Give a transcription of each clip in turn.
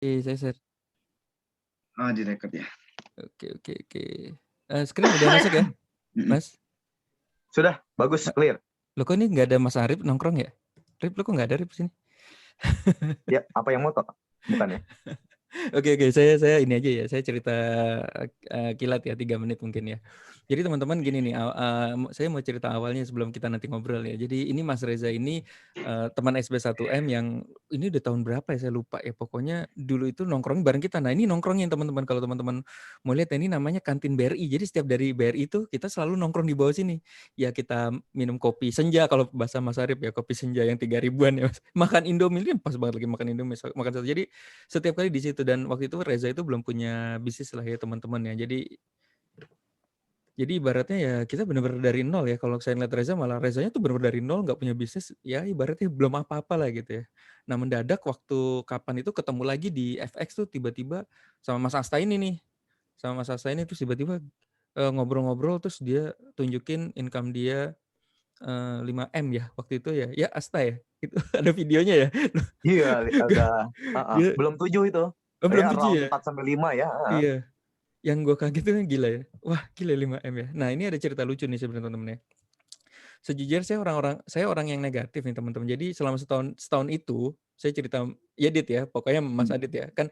Saya share. Oh, direkod ya. Oke. Screen udah masuk ya, Mas? Sudah, bagus, clear. Lo kok ini nggak ada Mas Arif nongkrong ya? Rip, lo kok nggak ada Rip sini? Ya, apa yang moto? Bukan ya? Oke, saya ini aja ya, saya cerita kilat ya 3 menit mungkin ya. Jadi teman-teman gini nih, saya mau cerita awalnya sebelum kita nanti ngobrol ya. Jadi ini Mas Reza ini teman SB1M yang ini udah tahun berapa ya saya lupa ya. Pokoknya dulu itu nongkrong bareng kita. Nah ini nongkrongnya teman-teman, kalau teman-teman mau lihat ini namanya kantin BRI. Jadi setiap dari BRI itu kita selalu nongkrong di bawah sini. Ya kita minum kopi senja kalau bahasa Mas Arif ya, kopi senja yang 3.000-an ya. Makan Indomie, ini pas banget lagi makan Indomie, makan satu. Jadi setiap kali di situ, dan waktu itu Reza itu belum punya bisnis lah ya teman-teman ya. Jadi ibaratnya ya kita benar-benar dari nol ya. Kalau saya lihat Reza, malah Rezanya tuh benar-benar dari nol, nggak punya bisnis ya, ibaratnya belum apa-apa lah gitu ya. Nah mendadak waktu kapan itu ketemu lagi di FX tuh tiba-tiba sama Mas Asta ini nih. Sama Mas Asta ini terus tiba-tiba ngobrol-ngobrol, terus dia tunjukin income dia 5M ya waktu itu ya. Ya Asta ya. Itu ada videonya ya. Iya, udah. Dia Belum 7 itu. belum Ya, 7 round ya. 4-5 ya. Iya. Yang gue kaget tuh kan gila ya. Wah gila 5M ya. Nah ini ada cerita lucu nih sebenarnya teman-teman ya. Sejujurnya saya orang yang negatif nih teman-teman. Jadi selama setahun itu saya cerita ya Dit ya, pokoknya Mas Adit ya. Kan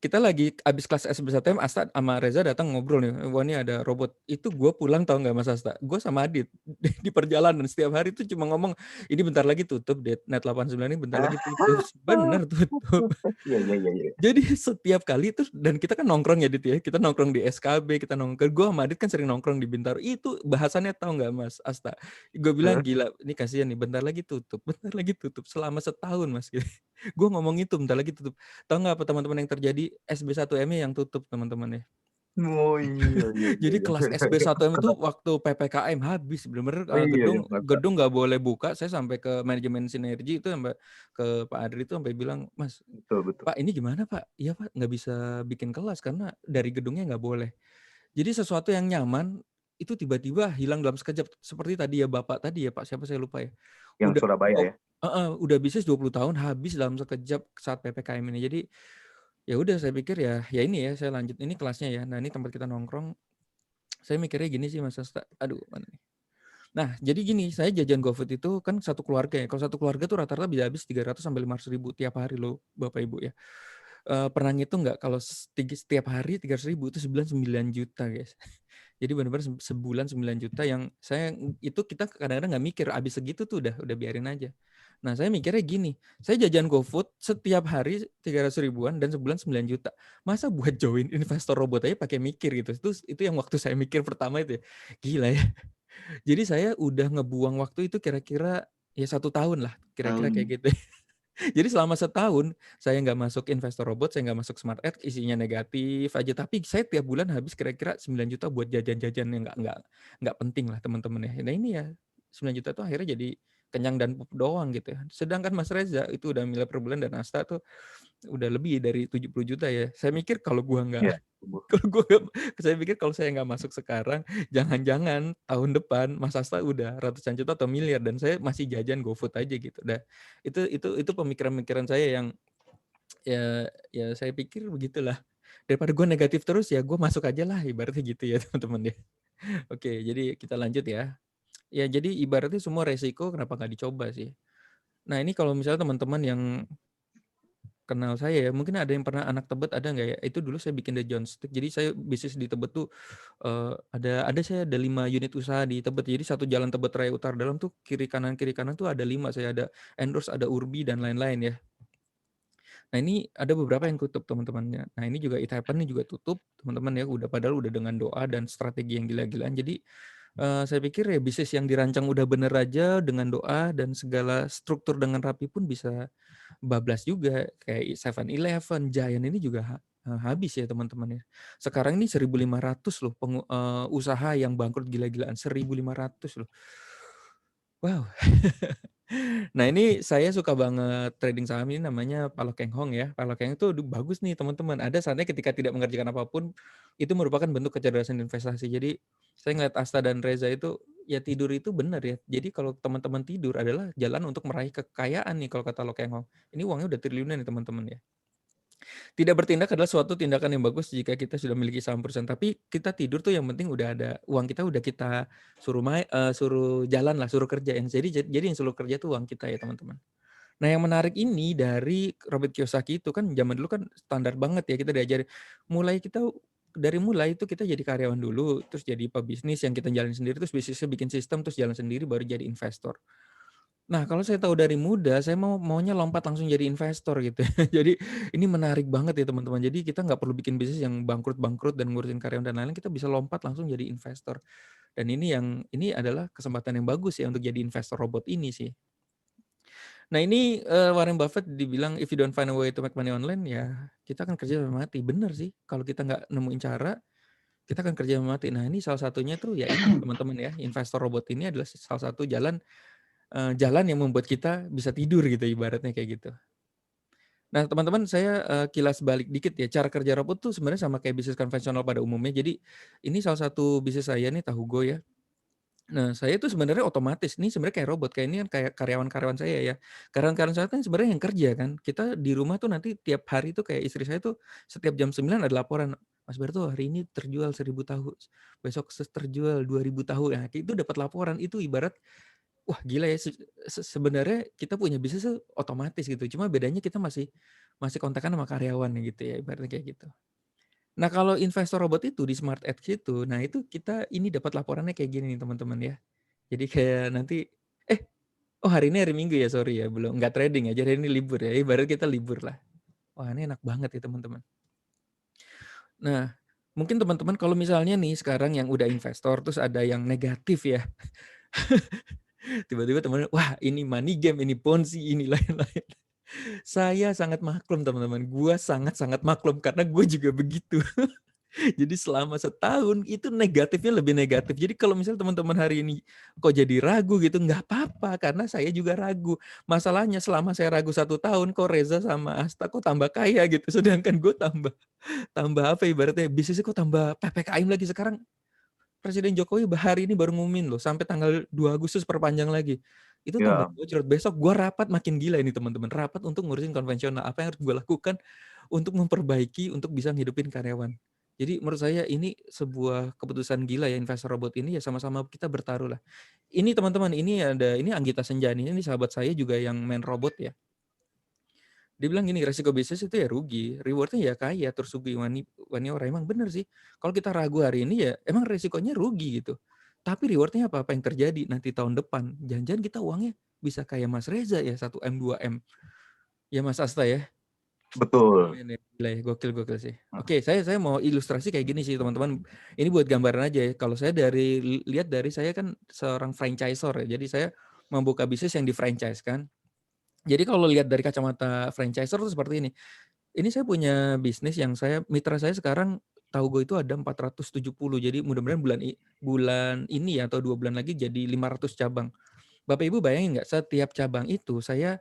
kita lagi abis kelas SB1M, Asta sama Reza datang ngobrol nih. Wah ini ada robot. Itu gue pulang, tahu nggak Mas Asta? Gue sama Adit di perjalanan setiap hari tuh cuma ngomong, ini bentar lagi tutup, Dit. Net 89 ini bentar lagi tutup. Bener tutup. Iya. Jadi setiap kali tuh, dan kita kan nongkrong ya Dit ya, kita nongkrong di SKB, kita nongkrong, gue sama Adit kan sering nongkrong di Bintaro. Itu bahasannya tahu nggak Mas Asta? Gue bilang gila, ini kasihan nih, bentar lagi tutup selama setahun Mas. Gue ngomong itu bentar lagi tutup. Tahu nggak apa teman-teman yang terjadi? SB1M yang tutup teman-teman ya. Oh iya. Jadi kelas SB1M itu waktu PPKM habis, bener-bener Iya, gedung nggak boleh buka. Saya sampai ke manajemen Sinergi itu, sampai ke Pak Adri itu sampai bilang, Mas, betul. Pak ini gimana Pak? Iya Pak, nggak bisa bikin kelas karena dari gedungnya nggak boleh. Jadi sesuatu yang nyaman itu tiba-tiba hilang dalam sekejap. Seperti tadi ya Bapak tadi ya Pak, siapa saya lupa ya. Yang Surabaya ya. Udah bisnis 20 tahun habis dalam sekejap saat PPKM ini. Jadi ya udah saya pikir ya ini ya saya lanjut, ini kelasnya ya. Nah ini tempat kita nongkrong. Saya mikirnya gini sih Mas Asta. Aduh mana nih. Nah jadi gini, saya jajan GoFood itu kan satu keluarga ya. Kalau satu keluarga tuh rata-rata bisa habis 300 sampai 500 ribu tiap hari loh Bapak Ibu ya. Pernah ngitung nggak kalau setiap hari 300 ribu itu sebulan 9 juta guys. Jadi benar-benar sebulan 9 juta yang saya itu kita kadang-kadang nggak mikir habis segitu tuh udah biarin aja. Nah saya mikirnya gini, saya jajan GoFood setiap hari 300 ribuan dan sebulan 9 juta. Masa buat join investor robot aja pakai mikir gitu. Itu yang waktu saya mikir pertama itu ya. Gila ya. Jadi saya udah ngebuang waktu itu kira-kira ya 1 tahun lah. Kira-kira kayak gitu. Jadi selama setahun saya nggak masuk investor robot, saya nggak masuk smart ad, isinya negatif aja. Tapi saya tiap bulan habis kira-kira 9 juta buat jajan-jajan yang nggak penting lah teman-teman ya. Nah ini ya 9 juta tuh akhirnya jadi kenyang dan pup doang gitu ya. Sedangkan Mas Reza itu udah miliar per bulan, dan Asta tuh udah lebih dari 70 juta ya. Saya mikir kalau gua nggak Iya. kalau gua saya pikir kalau saya nggak masuk sekarang, jangan-jangan tahun depan Mas Asta udah ratusan juta atau miliar, dan saya masih jajan GoFood aja gitu. Nah, itu pemikiran-pemikiran saya yang ya saya pikir begitulah. Daripada gue negatif terus ya gue masuk aja lah, ibaratnya gitu ya teman-teman ya. Oke, jadi kita lanjut ya. Ya jadi ibaratnya semua resiko kenapa nggak dicoba sih. Nah ini kalau misalnya teman-teman yang kenal saya ya, mungkin ada yang pernah anak Tebet, ada nggak ya? Itu dulu saya bikin The John Stick. Jadi saya bisnis di Tebet tuh saya ada 5 unit usaha di Tebet. Jadi satu jalan Tebet Raya Utara Dalam tuh kiri kanan tuh ada 5. Saya ada Endorse, ada Urbi dan lain-lain ya. Nah ini ada beberapa yang tutup teman-temannya. Nah ini juga It Happen ini juga tutup teman-teman ya. Padahal udah dengan doa dan strategi yang gila-gilaan. Jadi saya pikir ya bisnis yang dirancang udah bener aja dengan doa dan segala struktur dengan rapi pun bisa bablas juga. Kayak 7-Eleven, Giant ini juga habis ya teman-teman ya. Sekarang ini 1.500 loh usaha yang bangkrut gila-gilaan. 1.500 loh. Wow. Nah ini saya suka banget trading saham, ini namanya Palo Keng Hong ya. Palo Keng itu bagus nih teman-teman. Ada saatnya ketika tidak mengerjakan apapun, itu merupakan bentuk kecerdasan investasi. Jadi saya ngeliat Asta dan Reza itu, ya tidur itu benar ya. Jadi kalau teman-teman tidur adalah jalan untuk meraih kekayaan nih kalau kata Lo Keng Hong. Ini uangnya udah triliunan nih teman-teman ya. Tidak bertindak adalah suatu tindakan yang bagus jika kita sudah memiliki saham perusahaan, tapi kita tidur tuh yang penting udah ada uang kita udah kita suruh jalan lah, suruh kerja yang jadi yang suruh kerja tuh uang kita ya teman-teman. Nah yang menarik ini dari Robert Kiyosaki itu kan zaman dulu kan standar banget ya kita diajarin, mulai itu kita jadi karyawan dulu, terus jadi pebisnis yang kita jalanin sendiri, terus bisnisnya bikin sistem, terus jalan sendiri baru jadi investor. Nah, kalau saya tahu dari muda, saya maunya lompat langsung jadi investor gitu. Jadi ini menarik banget ya teman-teman. Jadi kita nggak perlu bikin bisnis yang bangkrut-bangkrut dan ngurusin karyawan dan lain-lain, kita bisa lompat langsung jadi investor. Dan ini adalah kesempatan yang bagus ya untuk jadi investor robot ini sih. Nah ini, Warren Buffett dibilang, "If you don't find a way to make money online, ya kita akan kerja sampai mati." Bener sih, kalau kita nggak nemuin cara, kita akan kerja sampai mati. Nah ini salah satunya tuh ya ini teman-teman ya, investor robot ini adalah salah satu jalan yang membuat kita bisa tidur gitu ibaratnya kayak gitu. Nah teman-teman saya, kilas balik dikit ya, cara kerja robot tuh sebenarnya sama kayak bisnis konvensional pada umumnya. Jadi ini salah satu bisnis saya nih Tahugo ya. Nah saya tuh sebenarnya otomatis, ini sebenarnya kayak robot, kayak ini kan kayak karyawan-karyawan saya ya. Karyawan-karyawan saya kan sebenarnya yang kerja kan. Kita di rumah tuh nanti tiap hari tuh kayak istri saya tuh setiap jam 9 ada laporan, "Mas Berto hari ini terjual 1.000 tahu, besok terjual 2.000 tahu." Nah itu dapat laporan, itu ibarat wah gila ya sebenarnya kita punya bisnis tuh otomatis gitu, cuma bedanya kita masih masih kontakkan sama karyawan gitu ya, ibaratnya kayak gitu. Nah kalau investor robot itu di Smart Edge itu, nah itu kita ini dapat laporannya kayak gini nih teman-teman ya. Jadi kayak nanti, "Eh, oh hari ini hari Minggu ya? Sorry ya belum nggak trading ya, jadi hari ini libur ya." Ibarat kita libur lah. Wah ini enak banget ya teman-teman. Nah, mungkin teman-teman kalau misalnya nih sekarang yang udah investor terus ada yang negatif ya, tiba-tiba temen, "Wah ini money game, ini ponzi, ini lain-lain." Saya sangat maklum teman-teman, gua sangat-sangat maklum karena gue juga begitu. Jadi selama setahun itu negatifnya lebih negatif. Jadi kalau misalnya teman-teman hari ini kok jadi ragu gitu, nggak apa-apa karena saya juga ragu. Masalahnya selama saya ragu 1 tahun kok Reza sama Asta kok tambah kaya gitu, sedangkan gue tambah tambah apa ibaratnya bisnisnya kok tambah PPKM lagi. Sekarang Presiden Jokowi hari ini baru ngumumin loh, sampai tanggal 2 Agustus perpanjang lagi. Itu tambah Iya, bocor. Besok gua rapat makin gila ini teman-teman, rapat untuk ngurusin konvensional. Apa yang harus gua lakukan untuk memperbaiki, untuk bisa ngidupin karyawan. Jadi menurut saya ini sebuah keputusan gila ya investor robot ini ya sama-sama kita bertaruh lah. Ini teman-teman, ini Anggita Senjani, ini sahabat saya juga yang main robot ya. Dia bilang gini, resiko bisnis itu ya rugi, reward-nya ya kaya, terus sugih wani ora. Emang bener sih, kalau kita ragu hari ini ya emang resikonya rugi gitu. Tapi reward-nya apa? Apa yang terjadi nanti tahun depan, jangan-jangan kita uangnya bisa kayak Mas Reza ya, 1M, 2M. Ya Mas Asta ya? betul. Amin ya, gila ya, gokil-gokil sih. Oke, saya mau ilustrasi kayak gini sih teman-teman, ini buat gambaran aja ya, kalau saya lihat dari saya kan seorang franchisor ya, jadi saya membuka bisnis yang di-franchise kan. Jadi kalau lihat dari kacamata franchisor tuh seperti ini saya punya bisnis yang mitra saya sekarang Taugo itu ada 470. Jadi mudah-mudahan bulan ini ya atau 2 bulan lagi jadi 500 cabang. Bapak Ibu bayangin nggak setiap cabang itu saya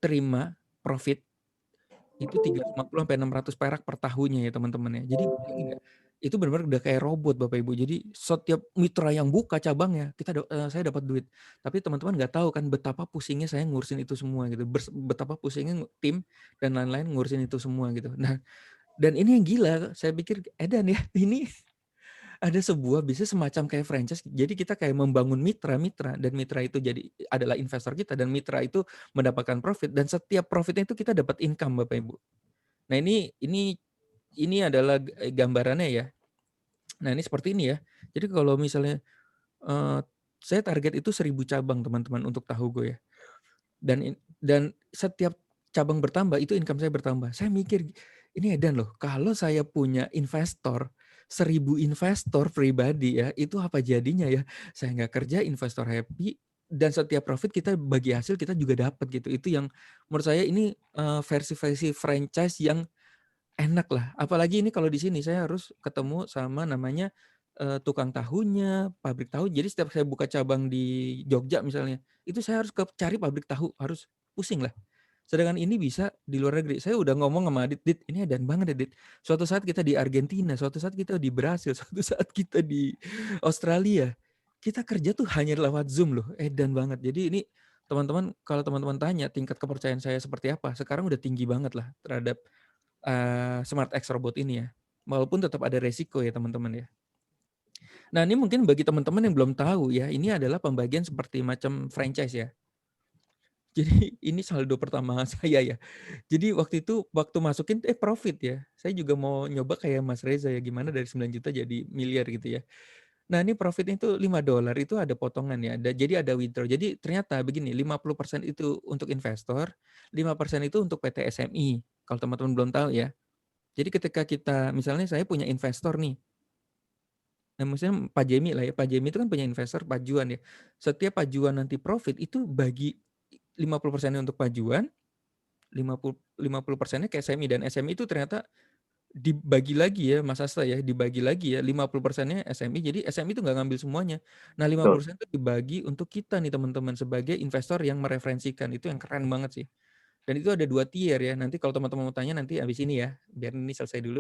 terima profit itu 350 sampai 600 perak per tahunnya ya teman-teman ya. Jadi bayangin nggak, itu benar-benar udah kayak robot Bapak Ibu. Jadi setiap mitra yang buka cabangnya saya dapat duit. Tapi teman-teman nggak tahu kan betapa pusingnya saya ngurusin itu semua gitu. Betapa pusingnya tim dan lain-lain ngurusin itu semua gitu. Nah, dan ini yang gila, saya pikir edan ya, ini ada sebuah bisnis semacam kayak franchise, jadi kita kayak membangun mitra-mitra dan mitra itu adalah investor kita dan mitra itu mendapatkan profit dan setiap profitnya itu kita dapat income Bapak Ibu. Nah ini adalah gambarannya ya. Nah ini seperti ini ya. Jadi kalau misalnya, eee, saya target itu 1.000 cabang teman-teman untuk Tahugo ya. Dan setiap cabang bertambah, itu income saya bertambah. Saya mikir, ini edan loh, kalau saya punya investor, 1.000 investor pribadi ya, itu apa jadinya ya? Saya nggak kerja, investor happy, dan setiap profit kita bagi hasil kita juga dapat gitu. Itu yang menurut saya ini, versi-versi franchise yang enak lah. Apalagi ini kalau di sini saya harus ketemu sama namanya, tukang tahunya, pabrik tahu. Jadi setiap saya buka cabang di Jogja misalnya, itu saya harus cari pabrik tahu, harus pusing lah. Sedangkan ini bisa di luar negeri. Saya udah ngomong sama Adit, "Dit, ini edan banget ya, Dit. Suatu saat kita di Argentina, suatu saat kita di Brasil, suatu saat kita di Australia. Kita kerja tuh hanya lewat Zoom loh, edan banget." Jadi ini teman-teman, kalau teman-teman tanya tingkat kepercayaan saya seperti apa, sekarang udah tinggi banget lah terhadap Smart X Robot ini ya. Walaupun tetap ada resiko ya teman-teman ya. Nah ini mungkin bagi teman-teman yang belum tahu ya, ini adalah pembagian seperti macam franchise ya. Jadi ini saldo pertama saya ya. Jadi waktu itu waktu masukin profit ya. Saya juga mau nyoba kayak Mas Reza ya, gimana dari 9 juta jadi miliar gitu ya. Nah ini profitnya itu $5 itu ada potongan ya, jadi ada withdraw. Jadi ternyata begini, 50% itu untuk investor, 5% itu untuk PT SMI, kalau teman-teman belum tahu ya. Jadi ketika kita misalnya saya punya investor nih, nah misalnya Pak Jemi lah ya, Pak Jemi itu kan punya investor Pajuan ya. Setiap Pajuan nanti profit itu bagi 50%-nya untuk Pajuan, 50% ke SMI, dan SMI itu ternyata dibagi lagi ya Mas Asta ya, dibagi lagi ya 50%-nya SMI, jadi SMI itu nggak ngambil semuanya. Nah Betul. 50% itu dibagi untuk kita nih teman-teman sebagai investor yang mereferensikan, itu yang keren banget sih. Dan itu ada 2 tier ya, nanti kalau teman-teman mau tanya nanti habis ini ya, biar ini selesai dulu.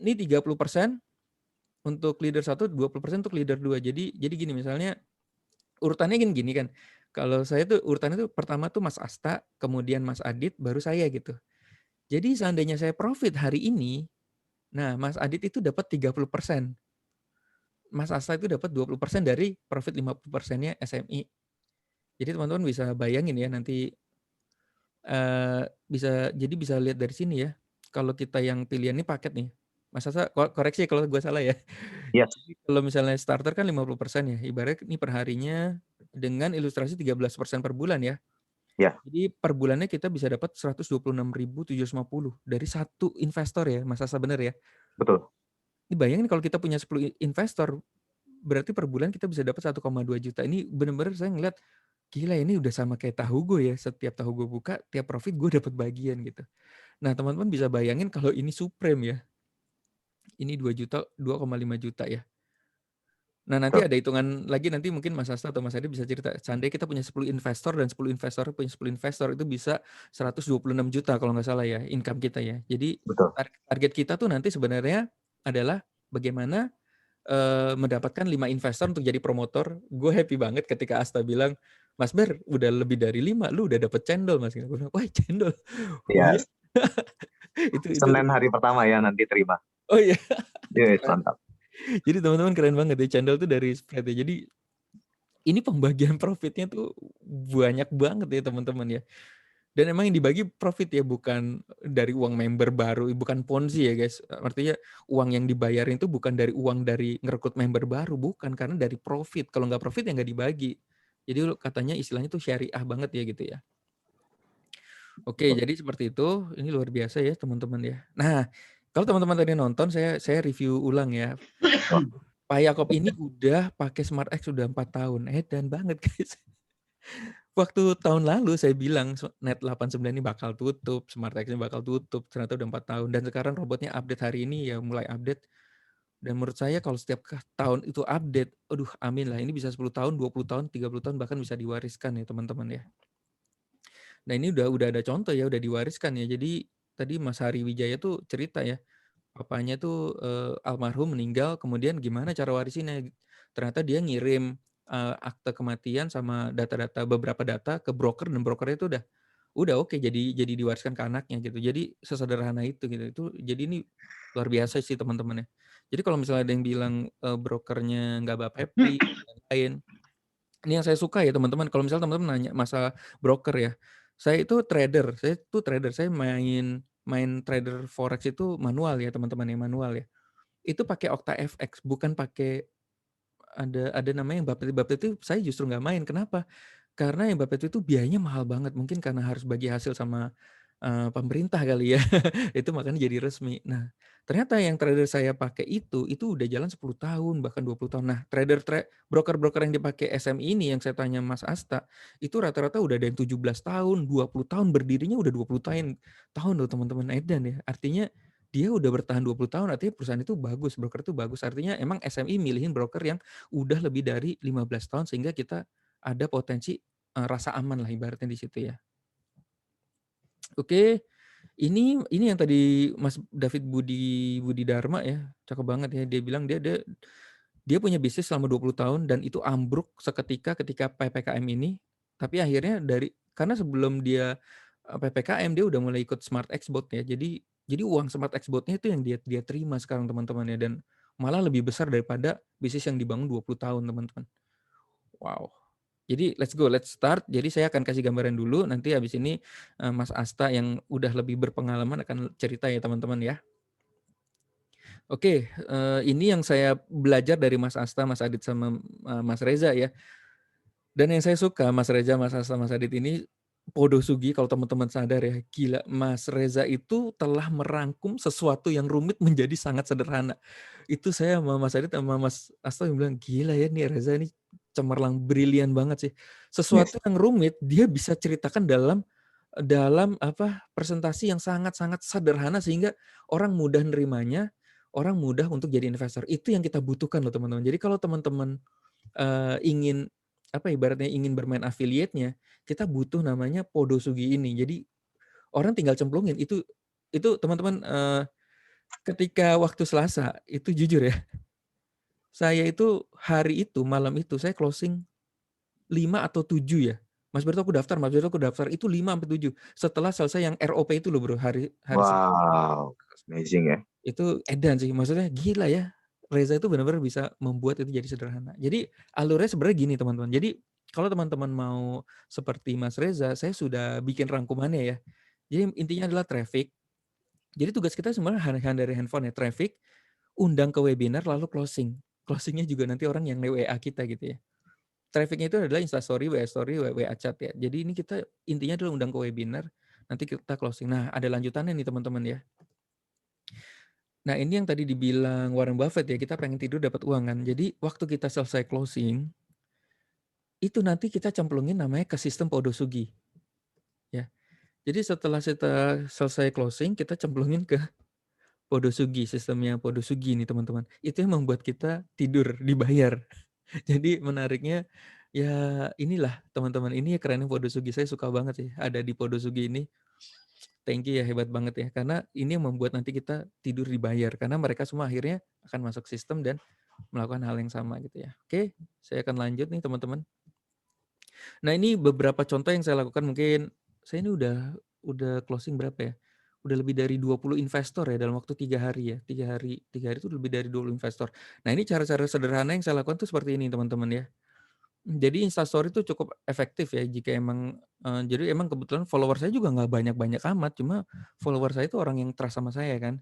Ini 30% untuk leader 1, 20% untuk leader 2. Jadi gini misalnya urutannya gini kan, kalau saya tuh urutannya tuh pertama tuh Mas Asta, kemudian Mas Adit, baru saya gitu. Jadi seandainya saya profit hari ini, nah Mas Adit itu dapat 30%. Mas Asta itu dapat 20% dari profit 50%-nya SMI. Jadi teman-teman bisa bayangin ya nanti, bisa lihat dari sini ya, kalau kita yang pilihan ini paket nih. Mas Asta koreksi kalau gue salah ya. Yes, Jadi kalau misalnya starter kan 50% ya, ibaratnya ini per harinya dengan ilustrasi 13% per bulan ya. ya, Jadi per bulannya kita bisa dapat 126.750 dari satu investor ya, Mas Asta bener ya? betul. Ini bayangin kalau kita punya 10 investor, berarti per bulan kita bisa dapat 1,2 juta. Ini bener-bener saya ngeliat, gila ini udah sama kayak Tahugo ya, setiap Tahugo buka, tiap profit gue dapat bagian gitu. Nah teman-teman bisa bayangin kalau ini Supreme ya, ini 2 juta, 2,5 juta ya. Nah nanti Betul. ada hitungan lagi, nanti mungkin Mas Asta atau Mas Adi bisa cerita, seandainya kita punya 10 investor dan 10 investor punya 10 investor, itu bisa 126 juta kalau nggak salah ya, income kita ya. Jadi Betul. target kita tuh nanti sebenarnya adalah bagaimana mendapatkan 5 investor untuk jadi promotor. Gue happy banget ketika Asta bilang, "Mas Ber, udah lebih dari 5, lu udah dapet cendol Mas." Gue bilang, "Wah cendol? Oh iya?" Yes. Itu Senin hari pertama ya nanti terima. oh iya, Yes, keren. mantap. Jadi teman-teman keren banget ya, cendol tuh dari spread ya. Jadi ini pembagian profitnya tuh banyak banget ya teman-teman ya. Dan emang yang dibagi profit ya, bukan dari uang member baru, bukan Ponzi ya guys. Artinya uang yang dibayarin itu bukan dari uang dari ngerekrut member baru, bukan, karena dari profit. Kalau nggak profit ya nggak dibagi. Jadi katanya istilahnya tuh syariah banget ya gitu ya. Oke, Betul. jadi seperti itu. Ini luar biasa ya teman-teman ya. Nah, kalau teman-teman tadi nonton, saya review ulang ya. Wah, Pak Yakob ini udah pakai Smart X sudah 4 tahun. Edan banget guys. Waktu tahun lalu saya bilang Net 89 ini bakal tutup, Smart X ini bakal tutup, ternyata udah 4 tahun, dan sekarang robotnya update hari ini ya, mulai update. Dan menurut saya kalau setiap tahun itu update, aduh amin lah, ini bisa 10 tahun, 20 tahun, 30 tahun bahkan bisa diwariskan ya teman-teman ya. Nah ini udah ada contoh ya, udah diwariskan ya. Jadi tadi Mas Hari Wijaya tuh cerita ya, papanya tuh almarhum meninggal, kemudian gimana cara warisinnya. Ternyata dia ngirim akte kematian sama data-data, beberapa data ke broker, dan brokernya itu udah oke, jadi diwariskan ke anaknya gitu. Jadi sesederhana itu gitu. Itu jadi ini luar biasa sih teman-teman ya. Jadi kalau misalnya ada yang bilang brokernya nggak bapepti dan lain, ini yang saya suka ya teman-teman. Kalau misalnya teman-teman nanya masalah broker ya, saya saya main trader forex itu manual ya teman-teman ya, manual ya. Itu pakai OctaFX, bukan pakai ada namanya yang Bapeti. Bapeti itu saya justru nggak main. Kenapa? Karena yang Bapeti itu biayanya mahal banget, mungkin karena harus bagi hasil sama pemerintah kali ya. Itu makanya jadi resmi. Nah, ternyata yang trader saya pakai itu udah jalan 10 tahun, bahkan 20 tahun. Nah, broker-broker yang dipakai SMI ini yang saya tanya Mas Asta, itu rata-rata udah ada yang 17 tahun, 20 tahun, berdirinya udah 20 tahun loh teman-teman, edan ya. Artinya dia udah bertahan 20 tahun, artinya perusahaan itu bagus, broker itu bagus. Artinya emang SMI milihin broker yang udah lebih dari 15 tahun, sehingga kita ada potensi rasa aman lah ibaratnya di situ ya. Oke, ini yang tadi Mas David Budi Dharma ya, cakep banget ya. Dia bilang dia punya bisnis selama 20 tahun dan itu ambruk seketika ketika PPKM ini. Tapi akhirnya karena sebelum dia PPKM dia udah mulai ikut Smart X Bot ya. Jadi Jadi uang Smart X-Bot-nya itu yang dia terima sekarang teman-teman ya, dan malah lebih besar daripada bisnis yang dibangun 20 tahun teman-teman. Wow. Jadi let's go, let's start. Jadi saya akan kasih gambaran dulu, nanti habis ini Mas Asta yang udah lebih berpengalaman akan cerita ya teman-teman ya. Oke, ini yang saya belajar dari Mas Asta, Mas Adit sama Mas Reza ya. Dan yang saya suka Mas Reza, Mas Asta, Mas Adit ini Podo Sugi, kalau teman-teman sadar ya, gila Mas Reza itu telah merangkum sesuatu yang rumit menjadi sangat sederhana. Itu saya sama Mas Adit sama Mas Asta bilang, gila ya nih Reza ini cemerlang, brilian banget sih. Yes. Sesuatu yang rumit dia bisa ceritakan dalam dalam presentasi yang sangat-sangat sederhana sehingga orang mudah nerimanya, orang mudah untuk jadi investor. Itu yang kita butuhkan loh teman-teman. Jadi kalau teman-teman ingin ibaratnya ingin bermain affiliate-nya, kita butuh namanya Podo Sugi ini. Jadi orang tinggal cemplungin itu teman-teman, ketika waktu Selasa itu jujur ya, saya itu hari itu, malam itu saya closing 5 atau 7 ya. Mas Berto aku daftar, itu 5 sampai 7 setelah selesai yang ROP itu loh Bro, hari hari Senin. Wow, amazing ya. Itu edan sih, maksudnya gila ya, Reza itu benar-benar bisa membuat itu jadi sederhana. Jadi alurnya sebenarnya gini teman-teman, jadi kalau teman-teman mau seperti Mas Reza, saya sudah bikin rangkumannya ya. Jadi intinya adalah traffic, jadi tugas kita sebenarnya hanya dari handphone ya, traffic, undang ke webinar lalu closing. Closing-nya juga nanti orang yang WA kita gitu ya. Traffic-nya itu adalah Instastory, WA Story, WA Chat ya. Jadi ini kita intinya adalah undang ke webinar, nanti kita closing. Nah ada lanjutannya nih teman-teman ya. Nah ini yang tadi dibilang Warren Buffett ya, kita pengen tidur dapat uang kan. Jadi waktu kita selesai closing, itu nanti kita cemplungin namanya ke sistem Podo Sugi. Ya. Jadi setelah kita selesai closing, kita cemplungin ke Podo Sugi, sistemnya Podo Sugi nih teman-teman. Itu yang membuat kita tidur dibayar. Jadi menariknya ya inilah teman-teman, ini kerennya Podo Sugi. Saya suka banget sih ada di Podo Sugi ini. Thank you ya, hebat banget ya. Karena ini yang membuat nanti kita tidur dibayar. Karena mereka semua akhirnya akan masuk sistem dan melakukan hal yang sama gitu ya. Oke, saya akan lanjut nih teman-teman. Nah ini beberapa contoh yang saya lakukan, mungkin saya ini udah closing berapa ya? Udah lebih dari 20 investor ya dalam waktu 3 hari ya. 3 hari itu lebih dari 20 investor. Nah ini cara-cara sederhana yang saya lakukan tuh seperti ini teman-teman ya. Jadi Instastory itu cukup efektif ya jika emang, jadi emang kebetulan follower saya juga nggak banyak-banyak amat, cuma follower saya itu orang yang trust sama saya kan.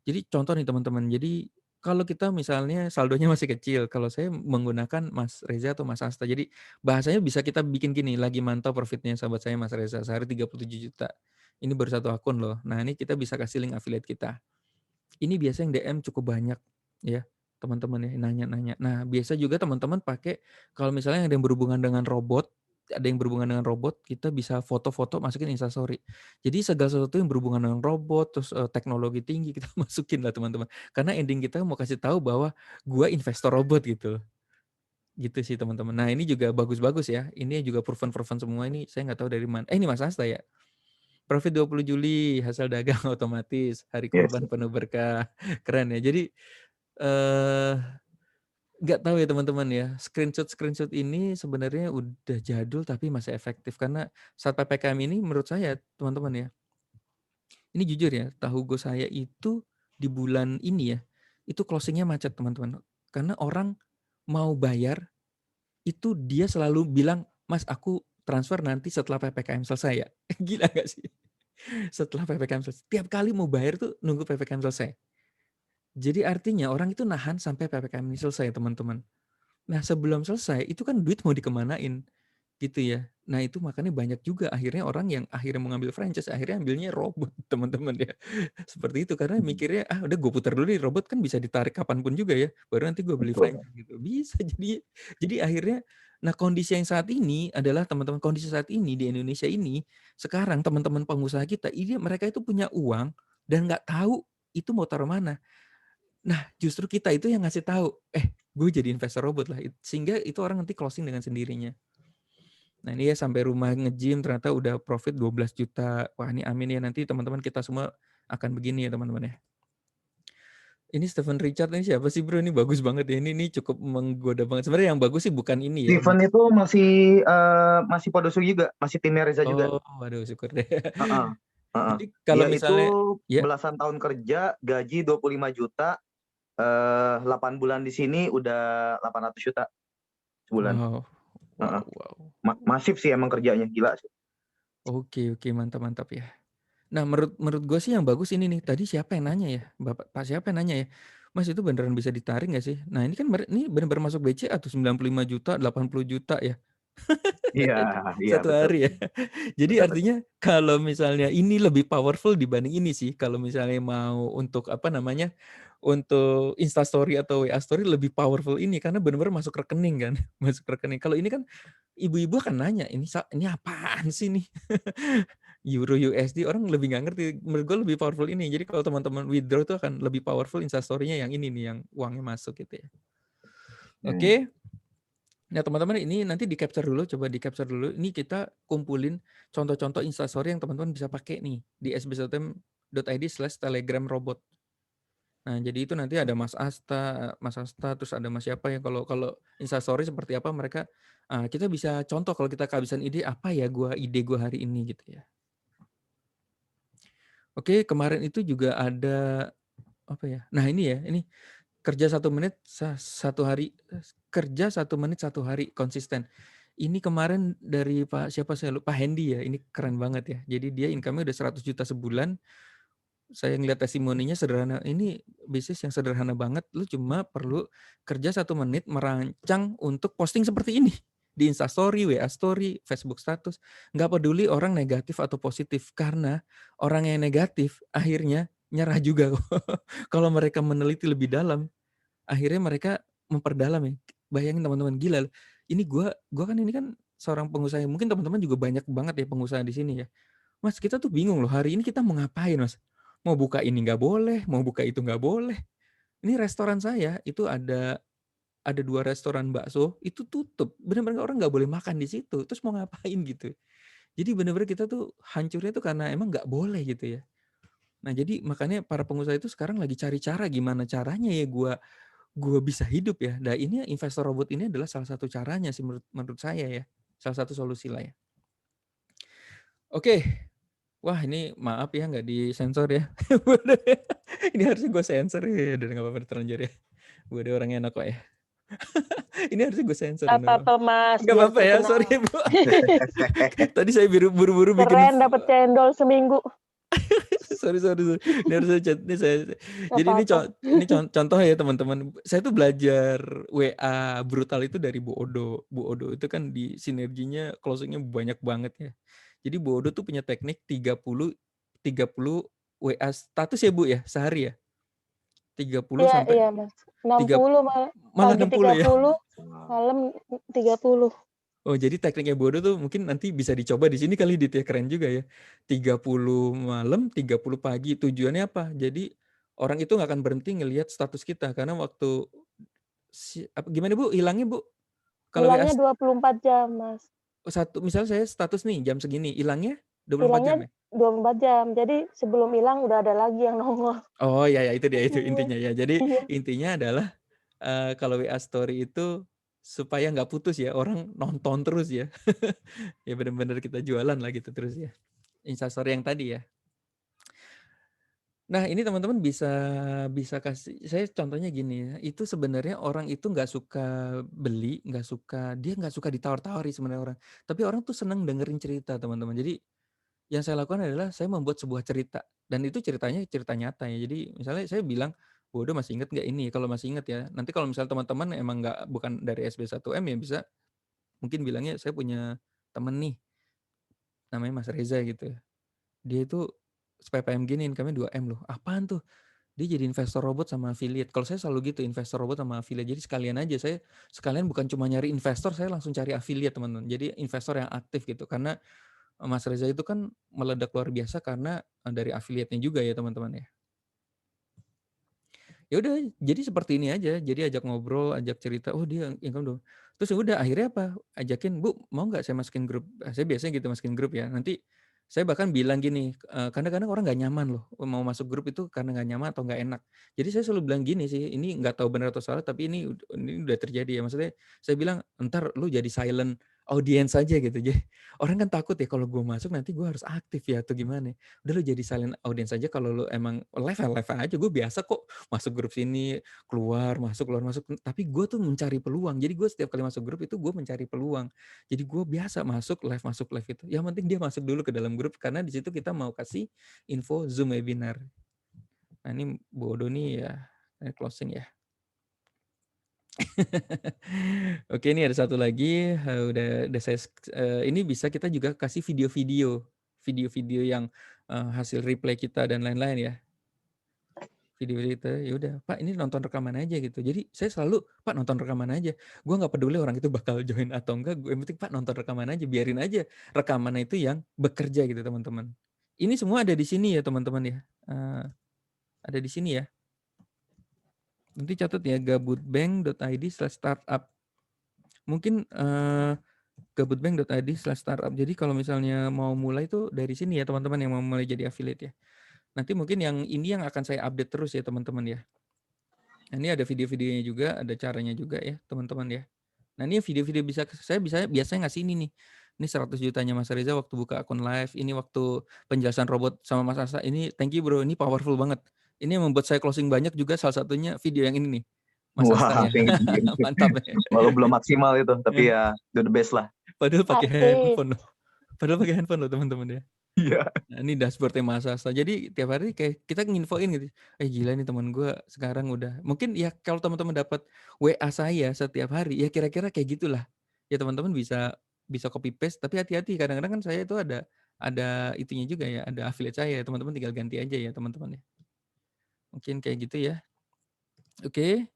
Jadi contoh nih teman-teman, jadi kalau kita misalnya saldonya masih kecil, kalau saya menggunakan Mas Reza atau Mas Asta, jadi bahasanya bisa kita bikin gini, lagi mantau profitnya sahabat saya Mas Reza, sehari 37 juta. Ini baru 1 akun loh. Nah ini kita bisa kasih link affiliate kita. Ini biasa yang DM cukup banyak ya, teman-teman ya, nanya-nanya. Nah, biasa juga teman-teman pakai kalau misalnya ada yang berhubungan dengan robot, kita bisa foto-foto masukin Instastory. Jadi segala sesuatu yang berhubungan dengan robot, terus teknologi tinggi kita masukin lah teman-teman. Karena ending kita mau kasih tahu bahwa gua investor robot gitu. Gitu sih teman-teman. Nah, ini juga bagus-bagus ya. Ini juga proven-proven semua ini, saya nggak tahu dari mana. Ini Mas Asta ya? Profit 20 Juli, hasil dagang otomatis, hari Yes. kurban penuh berkah. Keren ya. Jadi nggak tahu ya teman-teman ya, screenshot ini sebenarnya udah jadul tapi masih efektif. Karena saat PPKM ini menurut saya teman-teman ya, ini jujur ya, Tahugo saya itu di bulan ini ya, itu closing-nya macet teman-teman. Karena orang mau bayar, itu dia selalu bilang, "Mas aku transfer nanti setelah PPKM selesai ya." Gila nggak sih? Setelah PPKM selesai. Tiap kali mau bayar tuh nunggu PPKM selesai. Jadi artinya orang itu nahan sampai PPKM ini selesai teman-teman. Nah sebelum selesai itu kan duit mau dikemanain gitu ya. Nah itu makanya banyak juga akhirnya orang yang akhirnya mau ngambil franchise akhirnya ambilnya robot teman-teman ya. Seperti itu karena mikirnya udah gue putar dulu nih, robot kan bisa ditarik kapanpun juga ya. Baru nanti gue beli Betul. franchise gitu. Bisa jadi akhirnya nah kondisi yang saat ini adalah teman-teman, kondisi saat ini di Indonesia ini sekarang teman-teman pengusaha kita ini mereka itu punya uang dan nggak tahu itu mau taruh mana. Nah, justru kita itu yang ngasih tahu, gue jadi investor robot lah, sehingga itu orang nanti closing dengan sendirinya. Nah ini ya sampai rumah nge-gym ternyata udah profit 12 juta. Wah ini amin ya, nanti teman-teman kita semua akan begini ya teman-teman ya. Ini Stephen Richard ini siapa sih bro? Ini bagus banget ya, ini cukup menggoda banget. Sebenarnya yang bagus sih bukan ini ya. Steven itu masih Podo Sugi juga, masih timnya Reza juga. Oh waduh syukur deh. Heeh. Heeh. Jadi kalau Dia itu misalnya ya, belasan tahun kerja, gaji 25 juta, 8 bulan di sini udah 800 juta sebulan. wow, wow, Heeh. wow. Masif sih emang kerjanya, gila sih. Oke, oke, mantap, mantap ya. Nah, menurut menurut gue sih yang bagus ini nih, tadi siapa yang nanya ya? Bapak Pak siapa yang nanya ya? "Mas, itu beneran bisa ditarik nggak sih?" Nah, ini kan ini bener-bener masuk BCA tuh 95 juta, 80 juta ya. Iya iya, Satu betul. hari ya. Jadi Betul betul. artinya kalau misalnya ini lebih powerful dibanding ini sih, kalau misalnya mau untuk apa namanya, untuk Instastory atau WA Story lebih powerful ini karena bener-bener masuk rekening kan, masuk rekening. Kalau ini kan ibu-ibu akan nanya, "Ini apaan sih nih?" Euro USD orang lebih nggak ngerti, menurut gue lebih powerful ini. Jadi kalau teman-teman withdraw itu akan lebih powerful Instastory-nya yang ini nih, yang uangnya masuk gitu ya. Mmm. Oke. Nah, teman-teman ini nanti di-capture dulu, coba di-capture dulu. Ini kita kumpulin contoh-contoh Instastory yang teman-teman bisa pakai nih di sbsnotm.id/telegram robot. Nah, jadi itu nanti ada Mas Asta, terus ada Mas siapa ya, kalau kalau Instastory seperti apa mereka, kita bisa contoh kalau kita kehabisan ide, apa ya ide gua hari ini gitu ya. Oke, kemarin itu juga ada, apa ya, nah ini ya, ini kerja 1 menit 1 hari, kerja 1 menit 1 hari konsisten. Ini kemarin dari Pak siapa saya lupa, Pak Hendy ya, ini keren banget ya. Jadi dia income-nya udah 100 juta sebulan, saya ngelihat testimoninya sederhana, ini bisnis yang sederhana banget, lu cuma perlu kerja 1 menit merancang untuk posting seperti ini, di Instastory, WA Story, Facebook status, nggak peduli orang negatif atau positif, karena orang yang negatif akhirnya nyerah juga kok. Kalau mereka meneliti lebih dalam, akhirnya mereka memperdalam ya. Bayangin teman-teman, gila loh, ini gua kan ini kan seorang pengusaha, mungkin teman-teman juga banyak banget ya pengusaha di sini ya. Mas, kita tuh bingung loh, hari ini kita mau ngapain, Mas? Mau buka ini nggak boleh, mau buka itu nggak boleh. Ini restoran saya, itu ada 2 restoran bakso, itu tutup, bener-bener orang nggak boleh makan di situ, terus mau ngapain gitu. Jadi bener-bener kita tuh hancurnya tuh karena emang nggak boleh gitu ya. Nah, jadi makanya para pengusaha itu sekarang lagi cari cara, gimana caranya ya gua bisa hidup ya. Nah, ini investor robot ini adalah salah satu caranya sih menurut menurut saya ya, salah satu solusi lah ya. Oke, wah ini maaf ya nggak disensor ya. Waduh, ini harusnya gue sensor ya, udah nggak apa-apa terlanjur ya. Gue ada orangnya enak kok ya. Ini harusnya gue sensor Nggak ini. apa-apa Mas, Nggak biar apa-apa ya, terkenal. sorry Bu. Tadi saya buru-buru bikin Keren dapat cendol seminggu. sorry, sorry, sorry. Ini harus saya ini saya Nggak jadi apa-apa. ini contoh ya teman-teman. Saya tuh belajar WA brutal itu dari Bu Odo. Bu Odo itu kan di sinerginya closing-nya banyak banget ya. Jadi Bu Odo tuh punya teknik 30 WA status ya Bu ya, sehari ya? 30 Iya sampai iya Mas, enam 3 puluh malah pagi 60 ya? 30, Wow. malam 30. Oh, jadi tekniknya Bu Odo tuh mungkin nanti bisa dicoba di sini kali Dit ya, keren juga ya. 30 malam, 30 pagi, tujuannya apa? Jadi orang itu nggak akan berhenti ngelihat status kita karena waktu gimana Bu hilangnya Bu? Kalau WA Hilangnya 24 jam Mas, misalnya saya status nih jam segini, hilangnya 24 hilangnya jam ya? 24 jam. Jadi sebelum hilang udah ada lagi yang nongol. Oh, ya ya, itu dia, itu Iya intinya ya. Jadi iya. intinya adalah, kalau WA story itu supaya nggak putus ya, orang nonton terus ya. Ya bener-bener kita jualan lah gitu terus ya. Instastory yang tadi ya. Nah, ini teman-teman bisa bisa kasih saya contohnya gini ya, itu sebenarnya orang itu nggak suka beli, dia nggak suka ditawar-tawari sebenarnya orang. Tapi orang tuh seneng dengerin cerita teman-teman. Jadi, yang saya lakukan adalah saya membuat sebuah cerita, dan itu ceritanya cerita nyata ya. Jadi misalnya saya bilang, "Waduh, masih inget nggak ini?" Kalau masih inget ya, nanti kalau misalnya teman-teman emang bukan dari SB1M ya bisa mungkin bilangnya, "Saya punya temen nih, namanya Mas Reza," gitu ya. Dia itu PPM gini, income-nya 2M loh. "Apaan tuh?" Dia jadi investor robot sama affiliate. Kalau saya selalu gitu, investor robot sama affiliate. Jadi sekalian aja, saya sekalian bukan cuma nyari investor, saya langsung cari affiliate teman-teman. Jadi investor yang aktif gitu. Karena Mas Reza itu kan meledak luar biasa karena dari affiliate-nya juga ya teman-teman ya. Ya udah, jadi seperti ini aja. Jadi ajak ngobrol, ajak cerita, "Oh dia income dong." Terus ya udah akhirnya apa, ajakin, "Bu, mau nggak saya masukin grup?" Saya biasanya gitu masukin grup ya. Nanti saya bahkan bilang gini, kadang-kadang orang nggak nyaman loh, mau masuk grup itu karena nggak nyaman atau nggak enak. Jadi saya selalu bilang gini sih, ini nggak tahu benar atau salah, tapi ini udah terjadi ya. Maksudnya saya bilang, "Entar lu jadi silent audiens aja gitu. Jadi orang kan takut ya kalau gue masuk nanti gue harus aktif ya atau gimana. Udah lu jadi silent audience aja kalau lu emang live aja. Gue biasa kok masuk grup sini, keluar masuk. Tapi gue tuh mencari peluang. Jadi gue setiap kali masuk grup itu gue mencari peluang. Jadi gue biasa masuk live itu. Yang penting dia masuk dulu ke dalam grup karena di situ kita mau kasih info Zoom webinar. Nah ini bodoh nih ya, closing ya. Oke, ini ada satu lagi, udah saya ini bisa kita juga kasih video-video yang, hasil replay kita dan lain-lain ya. Video itu, ya udah, "Pak ini nonton rekaman aja," gitu. Jadi saya selalu, "Pak nonton rekaman aja." Gua nggak peduli orang itu bakal join atau enggak, yang penting, "Pak nonton rekaman aja, biarin aja rekaman itu yang bekerja," gitu teman-teman. Ini semua ada di sini ya teman-teman ya, ada di sini ya. Nanti catat ya, gabutbank.id/startup. Mungkin, gabutbank.id/startup. Jadi kalau misalnya mau mulai tuh dari sini ya teman-teman yang mau mulai jadi affiliate ya. Nanti mungkin yang ini yang akan saya update terus ya teman-teman ya. Nah, ini ada video-videonya juga, ada caranya juga ya teman-teman ya. Nah ini video-video saya biasanya ngasih ini nih. Ini 100 jutanya Mas Reza waktu buka akun live, ini waktu penjelasan robot sama Mas Asa, ini thank you bro, ini powerful banget. Ini yang membuat saya closing banyak juga salah satunya video yang ini nih. Mas Asta Wah, ya. thank you. Mantap ya. Walau belum maksimal itu, tapi ya do the best lah. Padahal pakai Asik. handphone loh teman-teman ya. Iya. Nah, ini dashboard-nya Mas Asta. Jadi tiap hari kayak kita nginfoin gitu. Gila nih teman gue sekarang udah. Mungkin ya kalau teman-teman dapat WA saya setiap hari ya kira-kira kayak gitulah. Ya teman-teman bisa copy paste tapi hati-hati kadang-kadang kan saya itu ada itunya juga ya, ada affiliate saya. Teman-teman tinggal ganti aja ya teman-teman ya. Mungkin kayak gitu ya. Oke.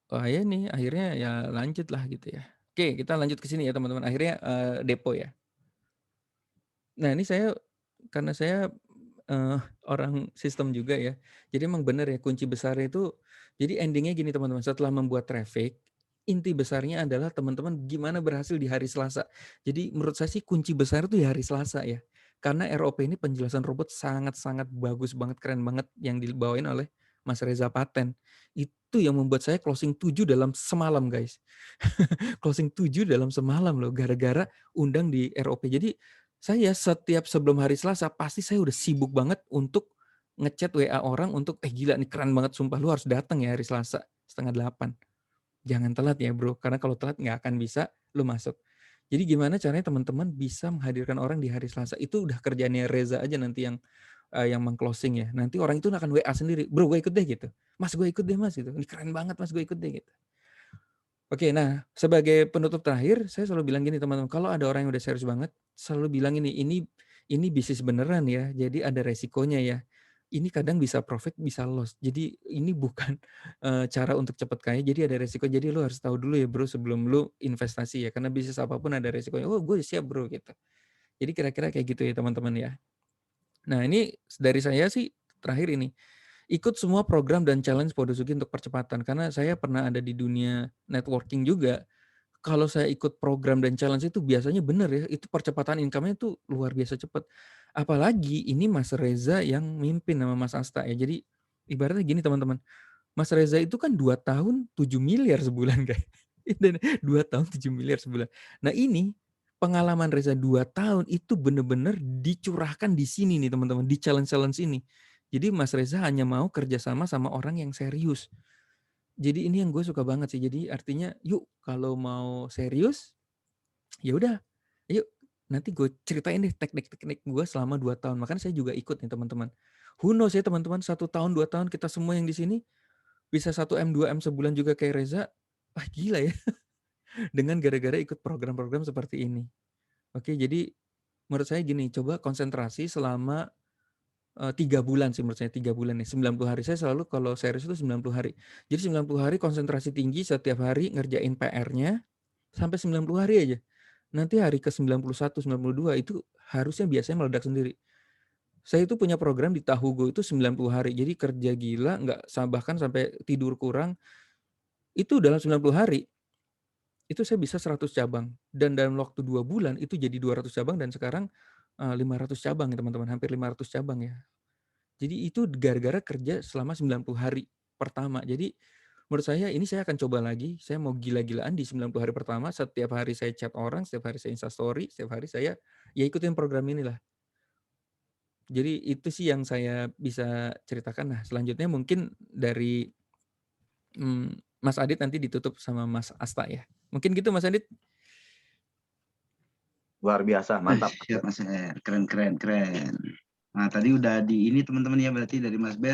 Wah ya nih akhirnya ya lanjut lah gitu ya. Oke, kita lanjut ke sini ya teman-teman. Akhirnya depo ya. Nah ini karena saya orang sistem juga ya. Jadi emang benar ya kunci besarnya itu, jadi endingnya gini teman-teman, setelah membuat traffic, inti besarnya adalah teman-teman gimana berhasil di hari Selasa. Jadi menurut saya sih kunci besar itu di hari Selasa ya. Karena ROP ini penjelasan robot sangat-sangat bagus banget, keren banget yang dibawain oleh Mas Reza Paten. Itu yang membuat saya closing 7 dalam semalam guys. Closing 7 dalam semalam loh, gara-gara undang di ROP. Jadi saya setiap sebelum hari Selasa pasti saya udah sibuk banget untuk ngechat WA orang untuk, gila nih keren banget sumpah lu harus datang ya hari Selasa 7:30. Jangan telat ya bro, karena kalau telat nggak akan bisa lu masuk. Jadi gimana caranya teman-teman bisa menghadirkan orang di hari Selasa, itu udah kerjaannya Reza aja nanti yang meng-closing ya. Nanti orang itu akan WA sendiri, "Bro gue ikut deh," gitu. "Mas gue ikut deh mas," gitu. "Ini keren banget mas, gue ikut deh," gitu. Oke, nah sebagai penutup terakhir, saya selalu bilang gini teman-teman, kalau ada orang yang udah serius banget, selalu bilang ini bisnis beneran ya, jadi ada resikonya ya. Ini kadang bisa profit, bisa loss. Jadi ini bukan cara untuk cepat kaya, jadi ada resiko. Jadi lu harus tahu dulu ya bro sebelum lu investasi ya, karena bisnis apapun ada resikonya. Oh gue siap bro gitu. Jadi kira-kira kayak gitu ya teman-teman ya. Nah ini dari saya sih terakhir ini. Ikut semua program dan challenge Podosugi untuk percepatan. Karena saya pernah ada di dunia networking juga. Kalau saya ikut program dan challenge itu biasanya benar ya, itu percepatan income-nya tuh luar biasa cepat. Apalagi ini Mas Reza yang mimpin sama Mas Asta ya. Jadi ibaratnya gini teman-teman, Mas Reza itu kan 2 tahun 7 miliar sebulan guys. Dan 2 tahun 7 miliar sebulan. Nah ini pengalaman Reza 2 tahun itu benar-benar dicurahkan di sini nih teman-teman, di challenge-challenge ini. Jadi Mas Reza hanya mau kerjasama sama orang yang serius. Jadi ini yang gue suka banget sih. Jadi artinya yuk kalau mau serius, ya udah, yuk nanti gue ceritain deh teknik-teknik gue selama 2 tahun. Makanya saya juga ikut nih teman-teman. Who knows ya teman-teman, 1 tahun, 2 tahun kita semua yang di sini bisa 1M, 2M sebulan juga kayak Reza. Wah gila ya. Dengan gara-gara ikut program-program seperti ini. Oke, jadi menurut saya gini, coba konsentrasi selama 3 bulan sih menurut saya, 3 bulan nih, 90 hari. Saya selalu kalau serius itu 90 hari. Jadi 90 hari konsentrasi tinggi setiap hari ngerjain PR-nya sampai 90 hari aja. Nanti hari ke 91, 92 itu harusnya biasanya meledak sendiri. Saya itu punya program di Tahugo itu 90 hari. Jadi kerja gila, bahkan sampai tidur kurang. Itu dalam 90 hari, itu saya bisa 100 cabang. Dan dalam waktu 2 bulan itu jadi 200 cabang dan sekarang 500 cabang ya teman-teman, hampir 500 cabang ya. Jadi itu gara-gara kerja selama 90 hari pertama. Jadi menurut saya ini saya akan coba lagi, saya mau gila-gilaan di 90 hari pertama, setiap hari saya chat orang, setiap hari saya Instastory, setiap hari saya ya ikutin program inilah. Jadi itu sih yang saya bisa ceritakan. Nah, selanjutnya mungkin dari Mas Adit nanti ditutup sama Mas Asta ya. Mungkin gitu Mas Adit? Luar biasa, mantap. Siap Mas Er. Keren. Nah, tadi udah di ini teman-teman ya berarti dari Mas Ber